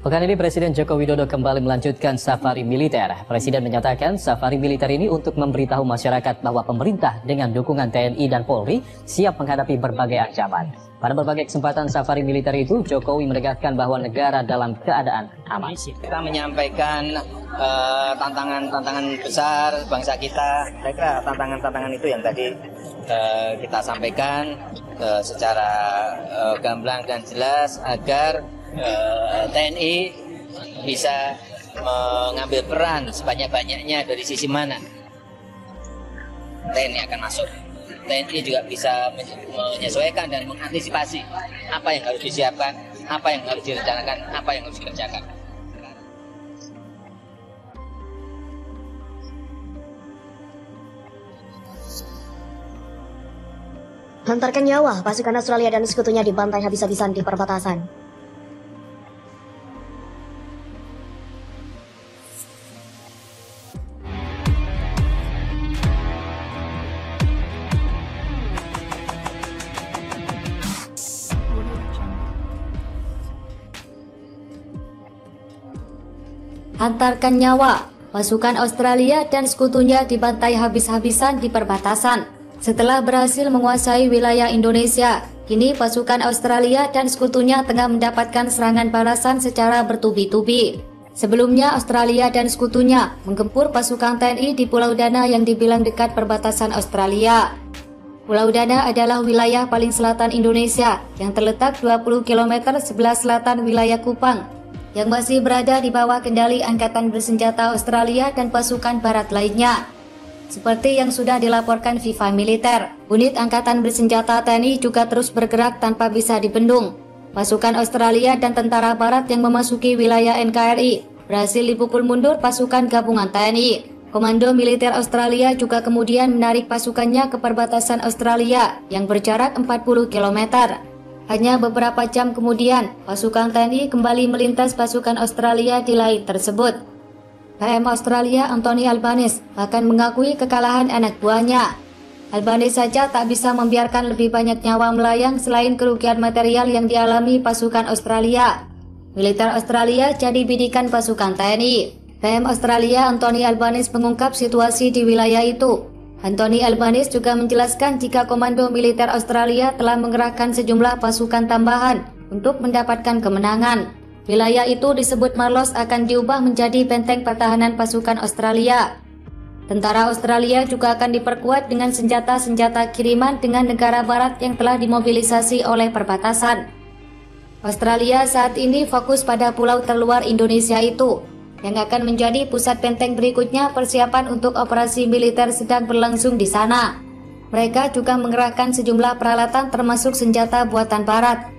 Pekan ini Presiden Joko Widodo kembali melanjutkan safari militer. Presiden menyatakan safari militer ini untuk memberitahu masyarakat bahwa pemerintah dengan dukungan TNI dan Polri siap menghadapi berbagai ancaman. Pada berbagai kesempatan safari militer itu, Jokowi menegaskan bahwa negara dalam keadaan aman. Kita menyampaikan tantangan-tantangan besar bangsa kita. Saya kira tantangan-tantangan itu yang tadi kita sampaikan secara gamblang dan jelas agar TNI bisa mengambil peran sebanyak-banyaknya dari sisi mana TNI akan masuk. TNI juga bisa menyesuaikan dan mengantisipasi apa yang harus disiapkan, apa yang harus direncanakan, apa yang harus dikerjakan. Hantarkan nyawa, pasukan Australia dan sekutunya dibantai habis-habisan di perbatasan. Hantarkan nyawa, pasukan Australia dan sekutunya dibantai habis-habisan di perbatasan. Setelah berhasil menguasai wilayah Indonesia, kini pasukan Australia dan sekutunya tengah mendapatkan serangan balasan secara bertubi-tubi. Sebelumnya, Australia dan sekutunya menggempur pasukan TNI di Pulau Dana yang dibilang dekat perbatasan Australia. Pulau Dana adalah wilayah paling selatan Indonesia yang terletak 20 km sebelah selatan wilayah Kupang, yang masih berada di bawah kendali Angkatan Bersenjata Australia dan pasukan barat lainnya. Seperti yang sudah dilaporkan FIFA Militer, unit Angkatan Bersenjata TNI juga terus bergerak tanpa bisa dibendung. Pasukan Australia dan tentara barat yang memasuki wilayah NKRI berhasil dipukul mundur pasukan gabungan TNI. Komando Militer Australia juga kemudian menarik pasukannya ke perbatasan Australia yang berjarak 40 km. Hanya beberapa jam kemudian, pasukan TNI kembali melintas pasukan Australia di laut tersebut. PM Australia Anthony Albanese bahkan mengakui kekalahan anak buahnya. Albanese saja tak bisa membiarkan lebih banyak nyawa melayang selain kerugian material yang dialami pasukan Australia. Militer Australia jadi bidikan pasukan TNI. PM Australia Anthony Albanese mengungkap situasi di wilayah itu. Anthony Albanese juga menjelaskan jika Komando Militer Australia telah mengerahkan sejumlah pasukan tambahan untuk mendapatkan kemenangan. Wilayah itu disebut Marlos akan diubah menjadi benteng pertahanan pasukan Australia. Tentara Australia juga akan diperkuat dengan senjata-senjata kiriman dengan negara barat yang telah dimobilisasi oleh perbatasan. Australia saat ini fokus pada pulau terluar Indonesia itu, yang akan menjadi pusat benteng berikutnya. Persiapan untuk operasi militer sedang berlangsung di sana. Mereka juga mengerahkan sejumlah peralatan termasuk senjata buatan barat.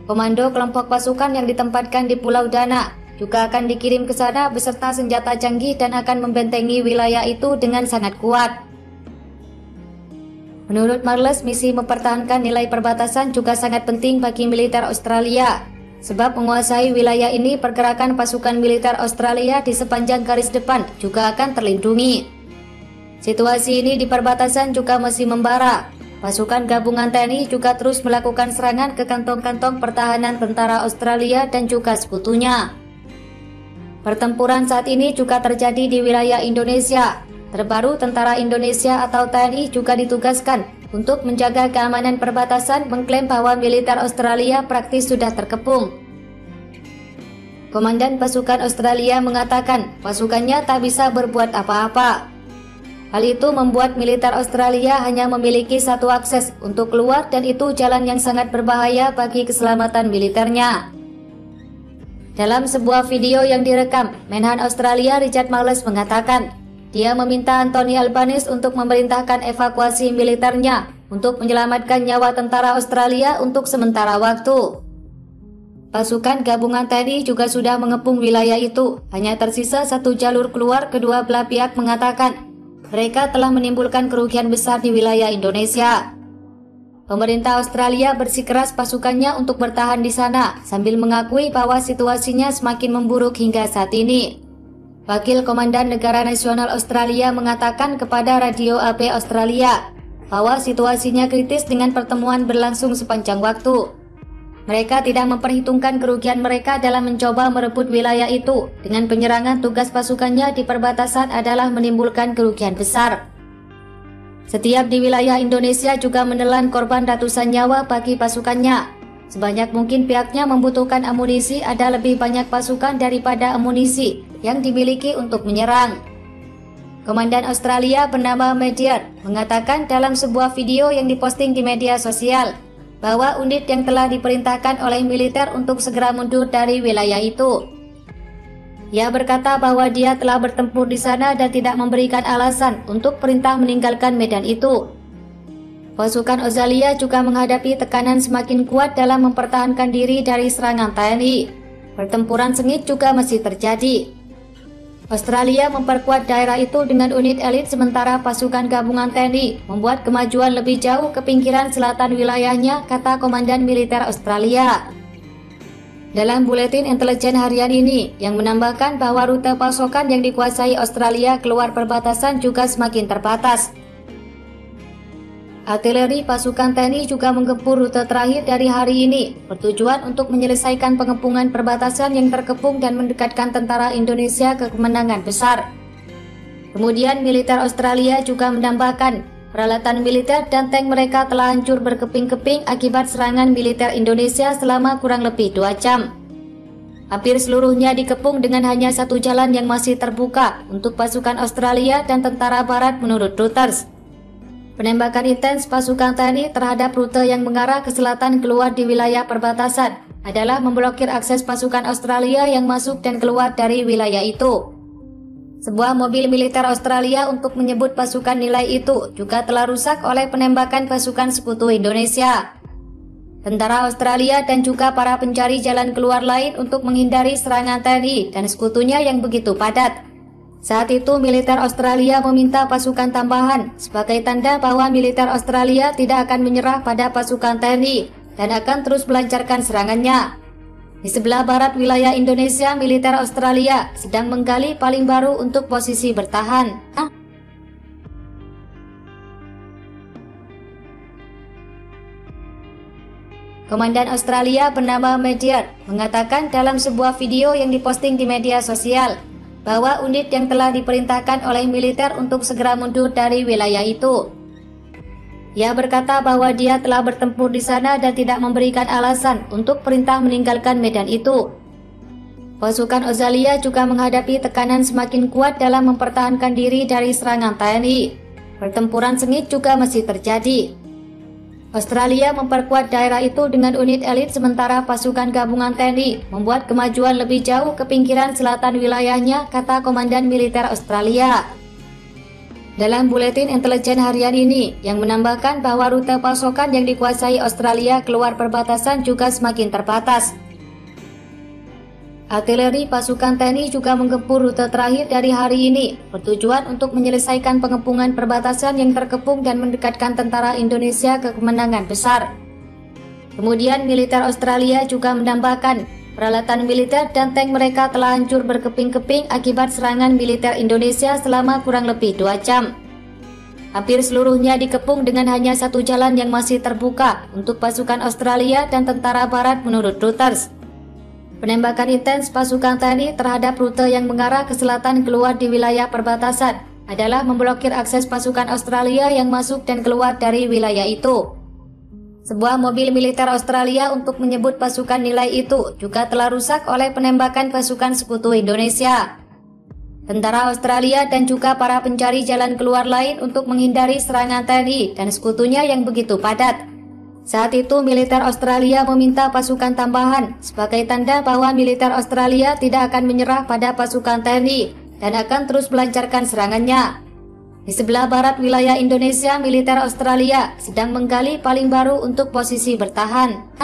Komando kelompok pasukan yang ditempatkan di Pulau Dana juga akan dikirim ke sana beserta senjata canggih dan akan membentengi wilayah itu dengan sangat kuat. Menurut Marles, misi mempertahankan nilai perbatasan juga sangat penting bagi militer Australia. Sebab menguasai wilayah ini, pergerakan pasukan militer Australia di sepanjang garis depan juga akan terlindungi. Situasi ini di perbatasan juga masih membara. Pasukan gabungan TNI juga terus melakukan serangan ke kantong-kantong pertahanan tentara Australia dan juga sekutunya. Pertempuran saat ini juga terjadi di wilayah Indonesia. Terbaru, tentara Indonesia atau TNI juga ditugaskan untuk menjaga keamanan perbatasan, mengklaim bahwa militer Australia praktis sudah terkepung. Komandan pasukan Australia mengatakan pasukannya tak bisa berbuat apa-apa. Hal itu membuat militer Australia hanya memiliki satu akses untuk keluar, dan itu jalan yang sangat berbahaya bagi keselamatan militernya. Dalam sebuah video yang direkam, Menhan Australia Richard Marles mengatakan dia meminta Anthony Albanese untuk memerintahkan evakuasi militernya untuk menyelamatkan nyawa tentara Australia untuk sementara waktu. Pasukan gabungan TNI juga sudah mengepung wilayah itu. Hanya tersisa satu jalur keluar. Kedua belah pihak mengatakan mereka telah menimbulkan kerugian besar di wilayah Indonesia. Pemerintah Australia bersikeras pasukannya untuk bertahan di sana sambil mengakui bahwa situasinya semakin memburuk hingga saat ini. Wakil Komandan Negara Nasional Australia mengatakan kepada Radio AB Australia bahwa situasinya kritis dengan pertemuan berlangsung sepanjang waktu. Mereka tidak memperhitungkan kerugian mereka dalam mencoba merebut wilayah itu. Dengan penyerangan, tugas pasukannya di perbatasan adalah menimbulkan kerugian besar. Setiap di wilayah Indonesia juga menelan korban ratusan nyawa bagi pasukannya. Sebanyak mungkin pihaknya membutuhkan amunisi, ada lebih banyak pasukan daripada amunisi yang dimiliki untuk menyerang. Komandan Australia bernama Medier mengatakan dalam sebuah video yang diposting di media sosial bahwa unit yang telah diperintahkan oleh militer untuk segera mundur dari wilayah itu. Ia berkata bahwa dia telah bertempur di sana dan tidak memberikan alasan untuk perintah meninggalkan medan itu. Pasukan Australia juga menghadapi tekanan semakin kuat dalam mempertahankan diri dari serangan TNI. Pertempuran sengit juga masih terjadi. Australia memperkuat daerah itu dengan unit elit sementara pasukan gabungan TNI membuat kemajuan lebih jauh ke pinggiran selatan wilayahnya, kata Komandan Militer Australia. Dalam buletin intelijen harian ini, yang menambahkan bahwa rute pasokan yang dikuasai Australia keluar perbatasan juga semakin terbatas. Artileri pasukan TNI juga menggempur rute terakhir dari hari ini, bertujuan untuk menyelesaikan pengepungan perbatasan yang terkepung dan mendekatkan tentara Indonesia ke kemenangan besar. Kemudian militer Australia juga menambahkan, peralatan militer dan tank mereka telah hancur berkeping-keping akibat serangan militer Indonesia selama kurang lebih 2 jam. Hampir seluruhnya dikepung dengan hanya satu jalan yang masih terbuka untuk pasukan Australia dan tentara barat menurut Reuters. Penembakan intens pasukan TNI terhadap rute yang mengarah ke selatan keluar di wilayah perbatasan adalah memblokir akses pasukan Australia yang masuk dan keluar dari wilayah itu. Sebuah mobil militer Australia untuk menyebut pasukan nilai itu juga telah rusak oleh penembakan pasukan sekutu Indonesia. Tentara Australia dan juga para pencari jalan keluar lain untuk menghindari serangan TNI dan sekutunya yang begitu padat. Saat itu militer Australia meminta pasukan tambahan sebagai tanda bahwa militer Australia tidak akan menyerah pada pasukan TNI dan akan terus melancarkan serangannya. Di sebelah barat wilayah Indonesia, militer Australia sedang menggali paling baru untuk posisi bertahan. Komandan Australia bernama Medier mengatakan dalam sebuah video yang diposting di media sosial bahwa unit yang telah diperintahkan oleh militer untuk segera mundur dari wilayah itu. Ia berkata bahwa dia telah bertempur di sana dan tidak memberikan alasan untuk perintah meninggalkan medan itu. Pasukan Australia juga menghadapi tekanan semakin kuat dalam mempertahankan diri dari serangan TNI. Pertempuran sengit juga masih terjadi. Australia memperkuat daerah itu dengan unit elit sementara pasukan gabungan TNI membuat kemajuan lebih jauh ke pinggiran selatan wilayahnya, kata Komandan Militer Australia. Dalam buletin intelijen harian ini, yang menambahkan bahwa rute pasokan yang dikuasai Australia keluar perbatasan juga semakin terbatas. Artileri pasukan TNI juga menggempur rute terakhir dari hari ini, bertujuan untuk menyelesaikan pengepungan perbatasan yang terkepung dan mendekatkan tentara Indonesia ke kemenangan besar. Kemudian militer Australia juga menambahkan, peralatan militer dan tank mereka telah hancur berkeping-keping akibat serangan militer Indonesia selama kurang lebih 2 jam. Hampir seluruhnya dikepung dengan hanya satu jalan yang masih terbuka untuk pasukan Australia dan tentara barat menurut Reuters. Penembakan intens pasukan TNI terhadap rute yang mengarah ke selatan keluar di wilayah perbatasan adalah memblokir akses pasukan Australia yang masuk dan keluar dari wilayah itu. Sebuah mobil militer Australia untuk menyebut pasukan nilai itu juga telah rusak oleh penembakan pasukan sekutu Indonesia. Tentara Australia dan juga para pencari jalan keluar lain untuk menghindari serangan TNI dan sekutunya yang begitu padat. Saat itu militer Australia meminta pasukan tambahan sebagai tanda bahwa militer Australia tidak akan menyerah pada pasukan TNI dan akan terus melancarkan serangannya. Di sebelah barat wilayah Indonesia, militer Australia sedang menggali paling baru untuk posisi bertahan.